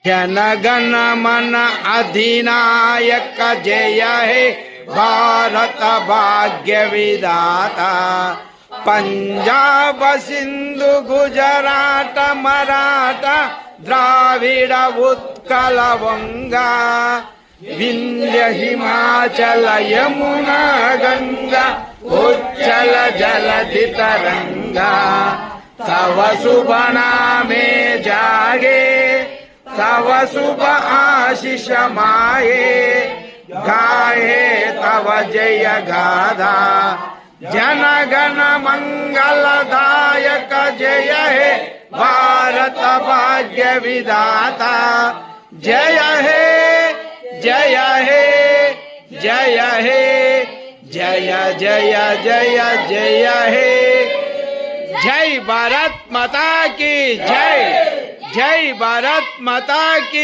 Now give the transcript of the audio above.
जनगण मन अधिनायक जय हे भारत भाग्य विधाता। पंजाब सिंधु गुजरात मराठा द्राविड़ उत्कल वंगा विंध्य हिमाचल यमुना गंगा उच्चल जलधि तरंगा। तव शुभ नामे जागे तव शुभ आशीष माये गाये तव जय गाथा। जनगण मंगलदायक जय हे भारत भाग्य विधाता। जय हे जय हे जय हे जय जय जय जय हे। जय भारत माता की जय। जय भारत माता की।